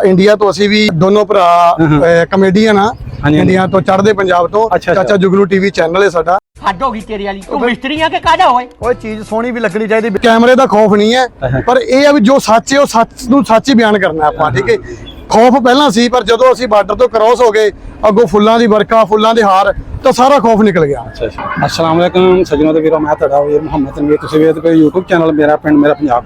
India ਤੋਂ ਅਸੀਂ ਵੀ ਦੋਨੋਂ ਭਰਾ ਕਮੇਡੀਅਨ ਆ। ਇੰਡੀਆ ਤੋਂ ਚੜ੍ਹਦੇ ਪੰਜਾਬ ਤੋਂ ਚਾਚਾ ਜੁਗਨੂ ਟੀਵੀ ਚੈਨਲ ਹੈ ਸਾਡਾ। ਹੱਦ ਹੋ ਗਈ ਤੇਰੇ ਵਾਲੀ, ਤੂੰ ਮਿਸਤਰੀ ਆ ਕਿ ਕਾਹਦਾ ਹੋਏ? ਓਏ ਚੀਜ਼ ਸੋਹਣੀ ਵੀ ਲੱਗਣੀ ਚਾਹੀਦੀ, ਕੈਮਰੇ ਦਾ ਖੌਫ ਨਹੀਂ ਹੈ, ਪਰ ਇਹ ਆ ਵੀ ਜੋ ਸੱਚ ਹੈ ਉਹ ਸੱਚ ਨੂੰ ਸੱਚ ਹੀ ਬਿਆਨ ਕਰਨਾ ਆਪਾਂ, ਠੀਕ ਹੈ। ਖੌਫ ਪਹਿਲਾਂ ਸੀ, ਪਰ ਜਦੋਂ ਅਸੀਂ ਬਾਰਡਰ ਤੋਂ ਕ੍ਰਾਸ ਹੋ ਗਏ, ਅੱਗੋਂ ਫੁੱਲਾਂ ਦੀ ਵਰਖਾ, ਫੁੱਲਾਂ ਦੇ ਹਾਰ, ਤਾਂ ਸਾਰਾ ਖੌਫ ਨਿਕਲ ਗਿਆ। अस्सलाम वालेकुम सज्जनों ते वीरों, मैं तुहाडा वीर मुहम्मद तनवीर, तुसीं ਵੇਖ ਰਹੇ हो YouTube चैनल मेरा पिंड मेरा पंजाब।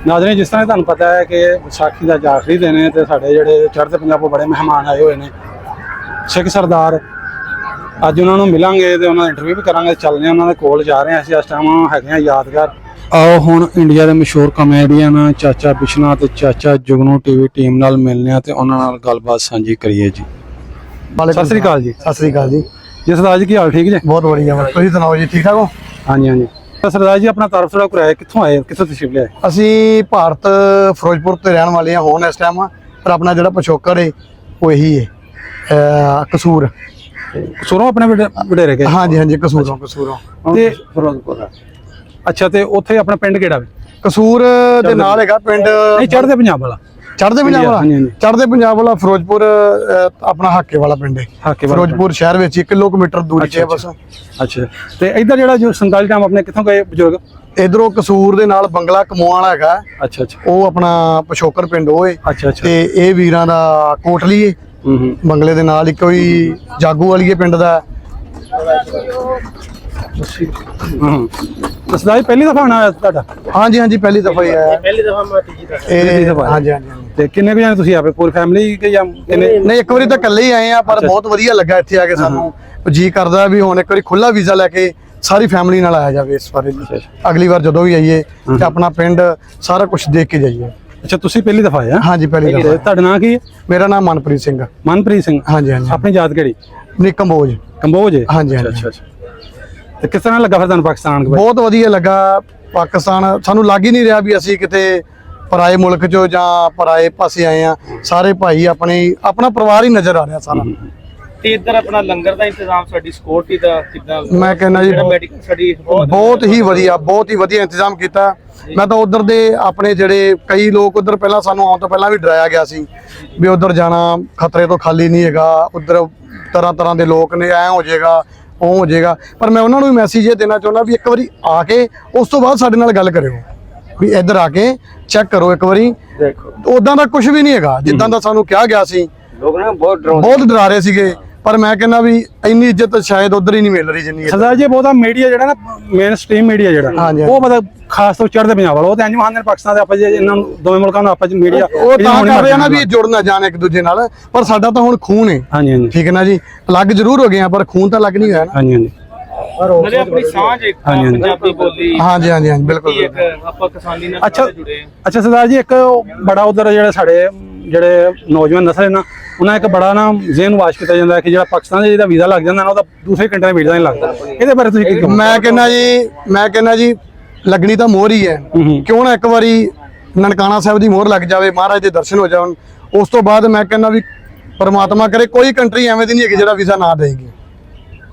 नाज़रीन, जिस तरह ਤੁਹਾਨੂੰ पता है कि विसाखी ਦਾ आखिरी दिन है ਤੇ ਸਾਡੇ ਜਿਹੜੇ ਚੜ੍ਹਦੇ ਪੰਜਾਬੋਂ ਬੜੇ ਮਹਿਮਾਨ ਆਏ ਹੋਏ ਨੇ ਸਿੱਖ ਸਰਦਾਰ। ਅੱਜ ਉਹਨਾਂ ਨੂੰ ਮਿਲਾਂਗੇ ਤੇ ਉਹਨਾਂ ਦਾ ਇੰਟਰਵਿਊ ਵੀ ਕਰਾਂਗੇ। ਚੱਲਦੇ ਉਹਨਾਂ ਦੇ ਕੋਲ ਜਾ ਰਹੇ ਹਾਂ ਅਸੀਂ। ਇਸ ਟਾਈਮ ਹੈਗੇ ਆ ਯਾਦਗਾਰ। ਆਓ ਹੁਣ ਇੰਡੀਆ ਦੇ ਮਸ਼ਹੂਰ ਕਮੇਡੀਅਨ ਚਾਚਾ ਬਿਸ਼ਨਾ ਤੇ ਚਾਚਾ ਜੁਗਨੂ ਟੀਵੀ ਟੀਮ ਨਾਲ ਮਿਲਨੇ ਆ ਤੇ ਉਹਨਾਂ ਨਾਲ ਗੱਲਬਾਤ ਸਾਂਝੀ ਕਰੀਏ ਜੀ। ਸਤਿ ਸ੍ਰੀ ਅਕਾਲ ਜੀ। ਸਤਿ ਸ੍ਰੀ ਅਕਾਲ ਜੀ। ਜੀ ਸਰਦਾਰ ਜੀ, ਕੀ ਹਾਲ? ਠੀਕ ਜੀ, ਬਹੁਤ ਵਧੀਆ। ਤੁਸੀਂ ਸੁਣਾਓ ਜੀ, ਠੀਕ ਠਾਕ ਹੋ? ਹਾਂਜੀ ਹਾਂਜੀ। ਸਰਦਾਰ ਜੀ, ਆਪਣਾ ਤਾਰਫ ਥੋੜਾ ਕਰਾਇਆ, ਕਿੱਥੋਂ ਆਏ, ਕਿੱਥੋਂ ਤਸ਼ਰੀਫ ਲਿਆਏ? ਅਸੀਂ ਭਾਰਤ ਫਿਰੋਜ਼ਪੁਰ ਤੇ ਰਹਿਣ ਵਾਲੇ ਹਾਂ ਹੁਣ ਇਸ ਟਾਈਮ, ਪਰ ਆਪਣਾ ਜਿਹੜਾ ਪਿਛੋਕੜ ਹੈ ਉਹ ਇਹੀ ਹੈ, ਕਸੂਰ। ਕਸੂਰੋਂ ਆਪਣੇ ਵਡੇਰੇ ਕੇ? ਹਾਂਜੀ ਹਾਂਜੀ, ਕਸੂਰੋਂ ਤੇ ਫਿਰੋਜ਼ਪੁਰ। ਅੱਛਾ, ਤੇ ਉੱਥੇ ਆਪਣਾ ਪਿੰਡ ਕਿਹੜਾ ਵੇ? ਕਸੂਰ ਦੇ ਨਾਲ ਹੈਗਾ ਪਿੰਡ। ਨਹੀਂ, ਚੜ੍ਹਦੇ ਪੰਜਾਬ ਵਾਲਾ। ਚੜ੍ਹਦੇ ਪੰਜਾਬ ਵਾਲਾ? ਚੜ੍ਹਦੇ ਪੰਜਾਬ ਵਾਲਾ ਫਿਰੋਜ਼ਪੁਰ ਆਪਣਾ ਹਾਕੇ ਵਾਲਾ ਪਿੰਡ ਹੈ। ਫਿਰੋਜ਼ਪੁਰ ਸ਼ਹਿਰ ਵਿੱਚ 1 ਕਿਲੋਮੀਟਰ ਦੂਰੀ ਤੇ ਬਸ। ਅੱਛਾ, ਤੇ ਇੱਧਰ ਜਿਹੜਾ ਜੋ 47 ਟਾਈਮ ਆਪਣੇ ਕਿੱਥੋਂ ਗਏ ਬਜ਼ੁਰਗ? ਇਧਰੋਂ ਕਸੂਰ ਦੇ ਨਾਲ ਬੰਗਲਾ ਕਮੋਆਂ ਵਾਲਾ ਹੈਗਾ। ਅੱਛਾ ਅੱਛਾ, ਉਹ ਆਪਣਾ ਪਿਛੋਕੜ ਪਿੰਡ ਉਹ ਹੈ। ਅੱਛਾ ਅੱਛਾ। ਤੇ ਇਹ ਵੀਰਾਂ ਦਾ ਕੋਟਲੀ ਹੈ ਬੰਗਲੇ ਦੇ ਨਾਲ ਹੀ। ਕੋਈ ਜਾਗੂ ਵਾਲੀਏ ਪਿੰਡ ਦਾ। ਸਰਦਾਰ ਜੀ, ਪਹਿਲੀ ਦਫਾ ਆਉਣਾ ਤੁਹਾਡਾ? ਹਾਂਜੀ ਹਾਂਜੀ, ਪਹਿਲੀ ਦਫਾ ਹੀ ਆਇਆ। ਪਹਿਲੀ ਦਫਾ ਮੈਂ ਤੀਜੀ ਦਫਾ। ਹਾਂਜੀ ਹਾਂਜੀ। ਤੇ ਕਿੰਨੇ ਕੁ ਜਾਣੇ ਤੁਸੀਂ ਆਪੇ ਪੂਰੀ ਫੈਮਿਲੀ ਕਿ ਜਾਂ ਕਿੰਨੇ? ਨਹੀਂ, ਇੱਕ ਵਾਰੀ ਤਾਂ ਇਕੱਲੇ ਹੀ ਆਏ ਆ, ਪਰ ਬਹੁਤ ਵਧੀਆ ਲੱਗਾ ਇੱਥੇ ਆ ਕੇ। ਸਾਨੂੰ ਜੀ ਕਰਦਾ ਵੀ ਹੁਣ ਇੱਕ ਵਾਰੀ ਖੁੱਲਾ ਵੀਜ਼ਾ ਲੈ ਕੇ ਸਾਰੀ ਫੈਮਿਲੀ ਨਾਲ ਆਇਆ ਜਾਵੇ ਇਸ ਵਾਰ। ਅਗਲੀ ਵਾਰ ਜਦੋਂ ਵੀ ਆਈਏ ਤੇ ਆਪਣਾ ਪਿੰਡ ਸਾਰਾ ਕੁਝ ਦੇਖ ਕੇ ਜਾਈਏ। ਅੱਛਾ, ਤੁਸੀਂ ਪਹਿਲੀ ਦਫਾ ਆਏ? ਹਾਂਜੀ, ਪਹਿਲੀ ਦਫਾ। ਤੁਹਾਡਾ ਨਾਮ ਕੀ ਹੈ? ਮੇਰਾ ਨਾਮ ਮਨਪ੍ਰੀਤ ਸਿੰਘ। ਮਨਪ੍ਰੀਤ ਸਿੰਘ। ਹਾਂਜੀ ਹਾਂਜੀ। ਆਪਣੀ ਜਾਤ ਕਿਹੜੀ? ਨਹੀਂ, ਕੰਬੋਜ। ਕੰਬੋਜ? ਹਾਂਜੀ ਅੱਛਾ ਅੱਛਾ। ਤੇ ਕਿਸ ਤਰ੍ਹਾਂ ਲੱਗਾ ਫਿਰ ਤੁਹਾਨੂੰ ਪਾਕਿਸਤਾਨ? ਬਹੁਤ ਵਧੀਆ ਲੱਗਾ। ਪਾਕਿਸਤਾਨ ਸਾਨੂੰ ਲੱਗ ਹੀ ਨਹੀਂ ਰਿਹਾ ਵੀ ਅਸੀਂ ਕਿਤੇ ਪਰਾਏ ਮੁਲਕ ਚੋਂ ਜਾਂ ਪਰਾਏ ਪਾਸੇ ਆਏ ਆ। ਸਾਰੇ ਭਾਈ ਆਪਣਾ ਪਰਿਵਾਰ ਹੀ ਨਜ਼ਰ ਆ ਰਿਹਾ ਸਾਰਾ। ਤੇ ਇੱਧਰ ਆਪਣਾ ਲੰਗਰ ਦਾ ਇੰਤਜ਼ਾਮ, ਸਾਡੀ ਸਿਕਿਉਰਿਟੀ ਦਾ ਕਿੱਦਾਂ? ਮੈਂ ਕਹਿੰਦਾ ਜੀ ਮੈਡੀਕਲ ਸਟੱਡੀ ਬਹੁਤ ਹੀ ਵਧੀਆ ਇੰਤਜ਼ਾਮ ਕੀਤਾ। ਮੈਂ ਤਾਂ ਉਧਰ ਦੇ ਆਪਣੇ ਜਿਹੜੇ ਕਈ ਲੋਕ ਉਧਰ ਪਹਿਲਾਂ ਸਾਨੂੰ ਆਉਣ ਤੋਂ ਪਹਿਲਾਂ ਵੀ ਡਰਾਇਆ ਗਿਆ ਸੀ ਵੀ ਉਧਰ ਜਾਣਾ ਖਤਰੇ ਤੋਂ ਖਾਲੀ ਨਹੀਂ ਹੈਗਾ, ਉਧਰ ਤਰ੍ਹਾਂ ਦੇ ਲੋਕ ਨੇ, ਐ ਹੋ ਜਾਏਗਾ ਉਹ ਹੋ ਜਾਏਗਾ। ਪਰ ਮੈਂ ਉਹਨਾਂ ਨੂੰ ਵੀ ਮੈਸੇਜ ਇਹ ਦੇਣਾ ਚਾਹੁੰਦਾ ਵੀ ਇੱਕ ਵਾਰੀ ਆ ਕੇ ਉਸ ਤੋਂ ਬਾਅਦ ਸਾਡੇ ਨਾਲ ਗੱਲ ਕਰਿਓ, ਵੀ ਇੱਧਰ ਆ ਕੇ ਚੈੱਕ ਕਰੋ ਇੱਕ ਵਾਰੀ। ਦੇਖੋ, ਉਦਾਂ ਦਾ ਕੁਝ ਵੀ ਨਹੀਂ ਹੈਗਾ ਜਿੱਦਾਂ ਦਾ ਸਾਨੂੰ ਕਿਹਾ ਗਿਆ ਸੀ। ਲੋਕ ਨਾ ਬਹੁਤ ਡਰਾ ਰਹੇ ਸੀਗੇ, ਪਰ ਮੈਂ ਕਹਿੰਦਾ ਵੀ ਇੰਨੀ ਇੱਜ਼ਤ ਸ਼ਾਇਦ ਉਧਰ ਹੀ ਨਹੀਂ ਮਿਲ ਰਹੀ ਜਿੰਨੀ। ਸਰਦਾਰ ਜੀ, ਬਹੁਤਾ ਮੀਡੀਆ ਜਿਹੜਾ ਨਾ ਮੇਨ ਸਟ੍ਰੀਮ ਮੀਡੀਆ ਜਿਹੜਾ ਉਹ ਮਤਲਬ ਖਾਸ ਤੌਰ ਚੜ੍ਹਦੇ ਪੰਜਾਬ ਵਾਲਾ, ਉਹ ਤਾਂ ਇੰਜ ਮਹਾਨ ਨੇ ਪਾਕਿਸਤਾਨ ਦੇ ਆਪਾਂ ਜੇ ਇਹਨਾਂ ਨੂੰ ਦੋਵੇਂ ਮੁਲਕਾਂ ਨੂੰ ਆਪਾਂ ਮੀਡੀਆ ਉਹ ਤਾਂ ਕਰ ਰਹੇ ਨਾ ਵੀ ਜੁੜ ਨਾ ਜਾਣ ਇੱਕ ਦੂਜੇ ਨਾਲ, ਪਰ ਸਾਡਾ ਤਾਂ ਹੁਣ ਖੂਨ ਹੈ। ਹਾਂਜੀ ਹਾਂਜੀ, ਠੀਕ ਹੈ ਨਾ ਜੀ। ਅਲੱਗ ਜ਼ਰੂਰ ਹੋ ਗਏ ਆ, ਪਰ ਖੂਨ ਤਾਂ ਅਲੱਗ ਨਹੀਂ ਹੋਇਆ ਨਾ। ਹਾਂਜੀ ਹਾਂਜੀ। ਮਤਲਬ ਆਪਣੀ ਸਾਂਝ ਇੱਕ ਪੰਜਾਬੀ ਬੋਲੀ। ਹਾਂਜੀ ਹਾਂਜੀ ਹਾਂਜੀ, ਬਿਲਕੁਲ। ਇੱਕ ਆਪਾਂ ਕਿਸਾਨੀ ਨਾਲ ਜੁੜੇ ਆ। ਅੱਛਾ ਸਰਦਾਰ ਜੀ, ਇੱਕ ਬੜਾ ਉਧਰ ਜਿਹੜੇ ਸਾਡੇ ਜਿਹੜੇ ਨੌਜਵਾਨ ਨਸਲ ਹੈ ਨਾ, ਉਹਨਾਂ ਇੱਕ ਬੜਾ ਨਾ ਜ਼ਹਿਨ ਵਾਸ਼ ਕੀਤਾ ਜਾਂਦਾ ਕਿ ਜਿਹੜਾ ਪਾਕਿਸਤਾਨ ਦਾ ਜਿਹਦਾ ਵੀਜ਼ਾ ਲੱਗ ਜਾਂਦਾ ਨਾ, ਉਹਦਾ ਦੂਸਰੇ ਕੰਟਰੀ ਦਾ ਵੀਜ਼ਾ ਨਹੀਂ ਲੱਗਦਾ। ਇਹਦੇ ਬਾਰੇ ਤੁਸੀਂ ਕੀ ਕਹੋਗੇ? ਮੈਂ ਕਹਿੰਦਾ ਜੀ ਲੱਗਣੀ ਤਾਂ ਮੋਹਰ ਹੀ ਹੈ। ਕਿਉਂ ਨਾ ਇੱਕ ਵਾਰੀ ਨਨਕਾਣਾ ਸਾਹਿਬ ਦੀ ਮੋਹਰ ਲੱਗ ਜਾਵੇ, ਮਹਾਰਾਜ ਦੇ ਦਰਸ਼ਨ ਹੋ ਜਾਣ, ਉਸ ਤੋਂ ਬਾਅਦ ਮੈਂ ਕਹਿੰਦਾ ਵੀ ਪਰਮਾਤਮਾ ਕਰੇ ਕੋਈ ਕੰਟਰੀ ਐਵੇਂ ਦੀ ਨਹੀਂ ਹੈਗੀ ਜਿਹੜਾ ਵੀਜ਼ਾ ਨਾ ਦੇਗੀ।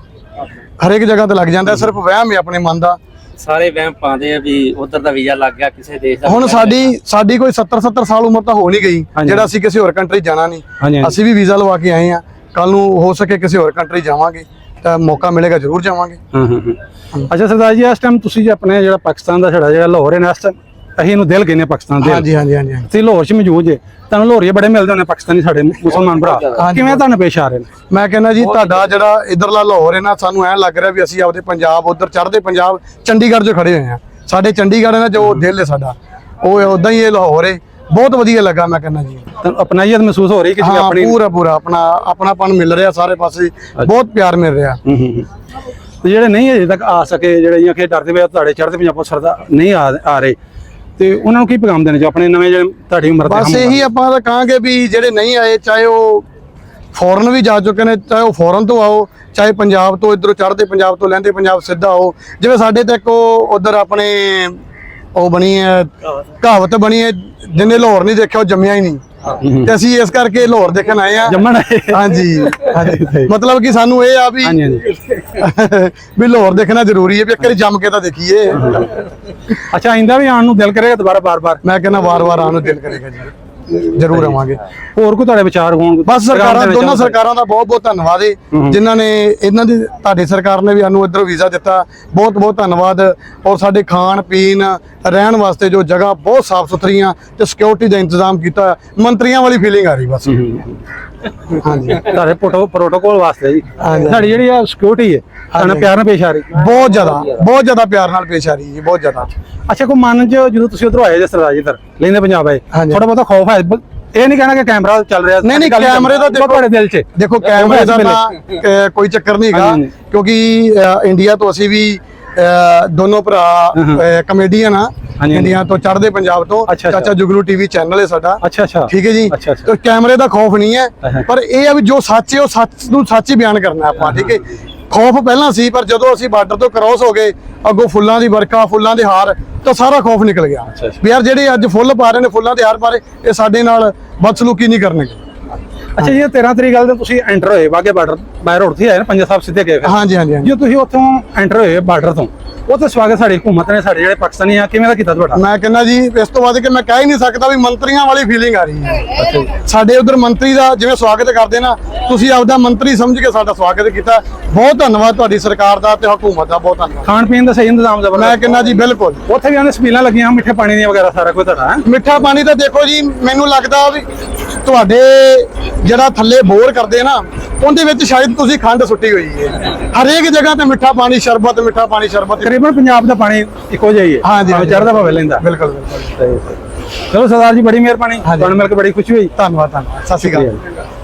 ਹਰੇਕ ਜਗ੍ਹਾ ਤੇ ਲੱਗ ਜਾਂਦਾ, ਸਿਰਫ ਵਹਿਮ ਹੈ ਆਪਣੇ ਮਨ ਦਾ। ਸਾਰੇ ਵਹਿਮ ਪਾਉਂਦੇ ਆ ਵੀ ਉਧਰ ਦਾ ਵੀਜ਼ਾ ਲੱਗ ਗਿਆ ਕਿਸੇ ਦੇਸ਼ ਦਾ। ਹੁਣ ਸਾਡੀ ਕੋਈ 70 ਸਾਲ ਉਮਰ ਤਾਂ ਹੋ ਨਹੀਂ ਗਈ ਜਿਹੜਾ ਅਸੀਂ ਕਿਸੇ ਹੋਰ ਕੰਟਰੀ ਜਾਣਾ ਨਹੀਂ। ਅਸੀਂ ਵੀ ਵੀਜ਼ਾ ਲਵਾ ਕੇ ਆਏ ਆ, ਕੱਲ ਨੂੰ ਹੋ ਸਕੇ ਕਿਸੇ ਹੋਰ ਕੰਟਰੀ ਜਾਵਾਂਗੇ ਤਾਂ ਮੌਕਾ ਮਿਲੇਗਾ ਜ਼ਰੂਰ ਜਾਵਾਂਗੇ। ਅੱਛਾ ਸਰਦਾਰ ਜੀ, ਇਸ ਟਾਈਮ ਤੁਸੀਂ ਜਿਹੜਾ ਪਾਕਿਸਤਾਨ ਦਾ ਸਾਡਾ ਜਿਹੜਾ ਲਾਹੌਰ ਹੈ ਨਾ, ਇਸ ਟਾਈਮ ਅਸੀਂ ਇਹਨੂੰ ਦਿਲ ਕਹਿੰਦੇ ਪਾਕਿਸਤਾਨ ਦੇ। ਹਾਂਜੀ ਹਾਂਜੀ ਹਾਂਜੀ। ਤੁਸੀਂ ਲਾਹੌਰ 'ਚ ਮੌਜੂਦ ਜੇ, ਤੁਹਾਨੂੰ ਲਾਹੌਰੀਏ ਬੜੇ ਮਿਲਦੇ ਹੋਣੇ ਪਾਕਿਸਤਾਨੀ ਸਾਡੇ ਮੁਸਲਮਾਨ ਭਰਾ, ਕਿਵੇਂ ਤੁਹਾਨੂੰ ਪੇਸ਼ ਆ ਰਹੇ ਨੇ? ਮੈਂ ਕਹਿੰਦਾ ਜੀ ਤੁਹਾਡਾ ਜਿਹੜਾ ਇਧਰਲਾ ਲਾਹੌਰ ਹੈ ਨਾ, ਸਾਨੂੰ ਐਂ ਲੱਗ ਰਿਹਾ ਵੀ ਅਸੀਂ ਆਪਦੇ ਪੰਜਾਬ ਉਧਰ ਚੜ੍ਹਦੇ ਪੰਜਾਬ ਚੰਡੀਗੜ੍ਹ 'ਚ ਖੜੇ ਹੋਏ ਆ। ਸਾਡੇ ਚੰਡੀਗੜ੍ਹ ਹੈ ਨਾ ਜੋ ਦਿਲ ਹੈ ਸਾਡਾ, ਉਹ ਉਦਾਂ ਹੀ ਇਹ ਲਾਹੌਰ ਹੈ। ਬਹੁਤ ਵਧੀਆ ਲੱਗਾ। ਮੈਂ ਕਹਿੰਦਾ ਜੀ ਅਪਣਾਈਅਤ ਮਹਿਸੂਸ ਹੋ ਰਹੀ ਕਿ ਆਪਣੀ ਪੂਰਾ ਆਪਣਾਪਨ ਮਿਲ ਰਿਹਾ ਸਾਰੇ ਪਾਸੇ, ਬਹੁਤ ਪਿਆਰ ਮਿਲ ਰਿਹਾ। ਤੇ ਜਿਹੜੇ ਨਹੀਂ ਅਜੇ ਤੱਕ ਆ ਸਕੇ, ਜਿਹੜੇ ਕਿ ਡਰਦੇ ਪਏ ਤੁਹਾਡੇ ਚੜ੍ਹਦੇ ਪੰਜਾਬੋਂ ਸਰਦਾ ਨਹੀਂ ਆ ਰਹੇ, ਤੇ ਉਹਨਾਂ ਨੂੰ ਕੀ ਪੈਗਾਮ ਦੇਣੇ ਜੋ ਆਪਣੇ ਨਵੇਂ ਜਿਹੜੇ ਤੁਹਾਡੀ ਉਮਰ ਦੇ? ਬਸ ਇਹੀ ਆਪਾਂ ਤਾਂ ਕਹਾਂਗੇ ਵੀ ਜਿਹੜੇ ਨਹੀਂ ਆਏ, ਚਾਹੇ ਉਹ ਫੋਰਨ ਵੀ ਜਾ ਚੁੱਕੇ ਨੇ, ਚਾਹੇ ਉਹ ਫੋਰਨ ਤੋਂ ਆਓ, ਚਾਹੇ ਪੰਜਾਬ ਤੋਂ ਇੱਧਰੋਂ ਚੜ੍ਹਦੇ ਪੰਜਾਬ ਤੋਂ ਲਹਿੰਦੇ ਪੰਜਾਬ ਸਿੱਧਾ ਆਓ। ਜਿਵੇਂ ਸਾਡੇ ਤੇ ਇੱਕ ਉਧਰ ਆਪਣੇ ਉਹ ਬਣੀ ਹੈ ਕਹਾਵਤ ਬਣੀ ਹੈ, ਜਿਹਨੇ ਲਾਹੌਰ ਨਹੀਂ ਦੇਖਿਆ ਉਹ ਜੰਮਿਆ ਹੀ ਨਹੀਂ। ਤੇ ਅਸੀਂ ਇਸ ਕਰਕੇ ਲਾਹੌਰ ਦੇਖਣ ਆਏ ਆ। ਹਾਂਜੀ, ਮਤਲਬ ਕਿ ਸਾਨੂੰ ਇਹ ਆ ਵੀ ਲਾਹੌਰ ਦੇਖਣਾ ਜ਼ਰੂਰੀ ਹੈ, ਵੀ ਇੱਕ ਵਾਰੀ ਜੰਮ ਕੇ ਤਾਂ ਦੇਖੀਏ। ਅੱਛਾ, ਆਇੰਦਾ ਵੀ ਆਉਣ ਨੂੰ ਦਿਲ ਕਰੇਗਾ ਦੁਬਾਰਾ ਬਾਰ-ਬਾਰ? ਮੈਂ ਕਹਿੰਦਾ ਵਾਰ-ਵਾਰ ਆਉਣ ਨੂੰ ਦਿਲ ਕਰੇਗਾ ਜੀ। ਜ਼ਰੂਰ ਆਵਾਂਗੇ। ਹੋਰ ਕੋਈ ਤੁਹਾਡੇ ਵਿਚਾਰ ਹੋਣ? ਬਸ ਸਰਕਾਰਾਂ, ਦੇ ਵਿੱਚ ਦੋਨਾਂ ਸਰਕਾਰਾਂ ਦਾ ਬਹੁਤ ਬਹੁਤ ਧੰਨਵਾਦ ਹੈ ਜਿਨ੍ਹਾਂ ਨੇ ਇਹਨਾਂ ਦੀ, ਤੁਹਾਡੀ ਸਰਕਾਰ ਨੇ ਵੀ ਸਾਨੂੰ ਇੱਧਰ ਵੀਜ਼ਾ ਦਿੱਤਾ, ਬਹੁਤ ਬਹੁਤ ਧੰਨਵਾਦ। ਔਰ ਸਾਡੇ ਖਾਣ ਪੀਣ ਰਹਿਣ ਵਾਸਤੇ ਜੋ ਜਗ੍ਹਾ ਬਹੁਤ ਸਾਫ਼ ਸੁਥਰੀਆਂ ਤੇ ਸਿਕਿਉਰਿਟੀ ਦਾ ਇੰਤਜ਼ਾਮ ਕੀਤਾ, ਮੰਤਰੀਆਂ ਵਾਲੀ ਫੀਲਿੰਗ ਆ ਰਹੀ ਬਸ। ਹਾਂਜੀ, ਤੁਹਾਡੇ ਪ੍ਰੋਟੋਕੋਲ ਵਾਸਤੇ ਜੀ ਹਾਂਜੀ। ਸਾਡੀ ਜਿਹੜੀ ਆ ਸਿਕਿਉਰਿਟੀ ਹੈ ਤੁਹਾਨੂੰ ਪਿਆਰ ਨਾਲ ਪੇਸ਼ ਆ ਰਹੀ? ਬਹੁਤ ਜ਼ਿਆਦਾ ਪਿਆਰ ਨਾਲ ਪੇਸ਼ ਆ ਰਹੀ ਹੈ, ਬਹੁਤ ਜ਼ਿਆਦਾ। ਅੱਛਾ, ਕੋਈ ਮਨ ਚ ਜਦੋਂ ਤੁਸੀਂ ਉਧਰੋਂ ਆਏ ਜੇ ਸਰਦਾਰ ਜੀ ਇੱਧਰ ਲੈਂਦੇ ਪੰਜਾਬ ਆਏ, ਹਾਂਜੀ। ਥੋੜਾ ਬਹੁਤਾ ਖੌਫ ਹੈ? ਇਹ ਨਹੀਂ ਕਹਿਣਾ ਕਿ ਕੈਮਰਾ ਚੱਲ ਰਿਹਾ, ਨਹੀਂ ਕੈਮਰੇ ਦਾ ਦੇਖੋ ਤੁਹਾਡੇ ਦਿਲ 'ਚ ਦੇਖੋ, ਕੈਮਰੇ ਦਾ ਤਾਂ ਕੋਈ ਚੱਕਰ ਨਹੀਂ ਹੈਗਾ, ਹਾਂਜੀ। ਕਿਉਂਕਿ ਇੰਡੀਆ ਤੋਂ ਅਸੀਂ ਵੀ ਦੋਨੋਂ ਭਰਾ ਕਮੇਡੀਅਨ ਆ, ਹਾਂਜੀ। ਇੰਡੀਆ ਤੋਂ ਚੜ੍ਹਦੇ ਪੰਜਾਬ ਤੋਂ। ਅੱਛਾ। ਚਾਚਾ ਜੁਗਨੂ ਟੀਵੀ ਚੈਨਲ ਹੈ ਸਾਡਾ। ਅੱਛਾ ਠੀਕ ਹੈ ਜੀ। ਅੱਛਾ। ਤੇ ਕੈਮਰੇ ਦਾ ਖੌਫ ਨਹੀਂ ਹੈ, ਹਾਂ। ਪਰ ਇਹ ਆ ਵੀ ਜੋ ਸੱਚ ਹੈ ਉਹ ਸੱਚ ਨੂੰ ਸੱਚ ਹੀ ਬਿਆਨ ਕਰਨਾ ਆਪਾਂ। ਠੀਕ ਹੈ, ਖੌਫ ਪਹਿਲਾਂ ਸੀ, ਪਰ ਜਦੋਂ ਅਸੀਂ ਬਾਰਡਰ ਤੋਂ ਕ੍ਰਾਸ ਹੋ ਗਏ, ਅੱਗੋਂ ਫੁੱਲਾਂ ਦੀ ਵਰਖਾ, ਫੁੱਲਾਂ ਦੇ ਹਾਰ, ਤਾਂ ਸਾਰਾ ਖੌਫ ਨਿਕਲ ਗਿਆ ਵੀ ਯਾਰ ਜਿਹੜੇ ਅੱਜ ਫੁੱਲ ਪਾ ਰਹੇ ਨੇ, ਫੁੱਲਾਂ ਦੇ ਹਾਰ ਪਾ ਰਹੇ, ਇਹ ਸਾਡੇ ਨਾਲ ਬਦਸਲੂਕੀ ਨਹੀਂ ਕਰਨਗੇ। ਅੱਛਾ ਜੀ, 13 ਤਰੀਕ ਗੱਲ ਤੇ ਤੁਸੀਂ ਐਂਟਰ ਹੋਏ ਵਾਘੇ ਬਾਰਡਰ ਬਾਈ ਰੋਡ ਤੇ ਆਏ ਨਾ, ਪੰਜਾ ਸਾਹਿਬ ਸਿੱਧੇ ਗਏ ਫਿਰ? ਹਾਂਜੀ ਹਾਂਜੀ ਹਾਂਜੀ। ਜਦੋਂ ਤੁਸੀਂ ਉੱਥੋਂ ਐਂਟਰ ਹੋਏ ਬਾਰਡਰ ਤੋਂ, ਉੱਥੇ ਸਵਾਗਤ ਸਾਡੀ ਹਕੂਮਤ ਨੇ, ਸਾਡੇ ਜਿਹੜੇ ਪਾਕਿਸਤਾਨੀ ਆ, ਕਿਵੇਂ ਦਾ ਕੀਤਾ ਤੁਹਾਡਾ? ਮੈਂ ਕਹਿੰਦਾ ਜੀ, ਇਸ ਤੋਂ ਬਾਅਦ ਕਿ ਮੈਂ ਕਹਿ ਹੀ ਨਹੀਂ ਸਕਦਾ ਵੀ ਮੰਤਰੀਆਂ ਵਾਲੀ ਫੀਲਿੰਗ ਆ ਰਹੀ ਹੈ। ਸਾਡੇ ਉਧਰ ਮੰਤਰੀ ਦਾ ਜਿਵੇਂ ਸਵਾਗਤ ਕਰਦੇ ਨਾ, ਤੁਸੀਂ ਆਪਦਾ ਮੰਤਰੀ ਸਮਝ ਕੇ ਸਾਡਾ ਸਵਾਗਤ ਕੀਤਾ। ਬਹੁਤ ਧੰਨਵਾਦ ਤੁਹਾਡੀ ਸਰਕਾਰ ਦਾ ਤੇ ਹਕੂਮਤ ਦਾ, ਬਹੁਤ ਧੰਨਵਾਦ। ਖਾਣ ਪੀਣ ਦਾ ਸਹੀ ਇੰਤਜ਼ਾਮ ਜ਼ਬਰਦਸਤ? ਮੈਂ ਕਹਿੰਦਾ ਜੀ ਬਿਲਕੁਲ। ਉੱਥੇ ਵੀ ਆਨੇ ਸਪੀਲਾਂ ਲੱਗੀਆਂ, ਮਿੱਠੇ ਪਾਣੀ ਦੀਆਂ ਵਗੈਰਾ ਸਾਰਾ ਕੁਝ ਤੁਹਾਡਾ? ਮਿੱਠਾ ਪਾਣੀ ਤਾਂ ਦੇਖੋ ਜੀ, ਮੈਨੂੰ ਲੱਗਦਾ ਵੀ ਤੁਹਾਡੇ ਜਿਹੜਾ ਥੱਲੇ ਬੋਰ ਕਰਦੇ ਨਾ, ਉਹਦੇ ਵਿੱਚ ਸ਼ਾਇਦ ਤੁਸੀਂ ਖੰਡ ਸੁੱਟੀ ਹੋਈ ਹੈ। ਹਰੇਕ ਜਗ੍ਹਾ ਤੇ ਮਿੱਠਾ ਪਾਣੀ, ਸ਼ਰਬਤ, ਮਿੱਠਾ ਪਾਣੀ, ਸ਼ਰਬਤ। ਤਕਰੀਬਨ ਪੰਜਾਬ ਦਾ ਪਾਣੀ ਇੱਕੋ ਜਿਹਾ ਹੀ ਹੈ। ਹਾਂਜੀ, ਭਾਵੇਂ ਚੜ੍ਹਦਾ ਭਾਵੇਂ ਲੈਂਦਾ। ਬਿਲਕੁਲ। ਚਲੋ ਸਰਦਾਰ ਜੀ, ਬੜੀ ਮਿਹਰਬਾਨੀ, ਹਾਂਜੀ। ਤੁਹਾਨੂੰ ਮਿਲ ਕੇ ਬੜੀ ਖੁਸ਼ੀ ਹੋਈ। ਧੰਨਵਾਦ। ਸਤਿ ਸ਼੍ਰੀ ਅਕਾਲ।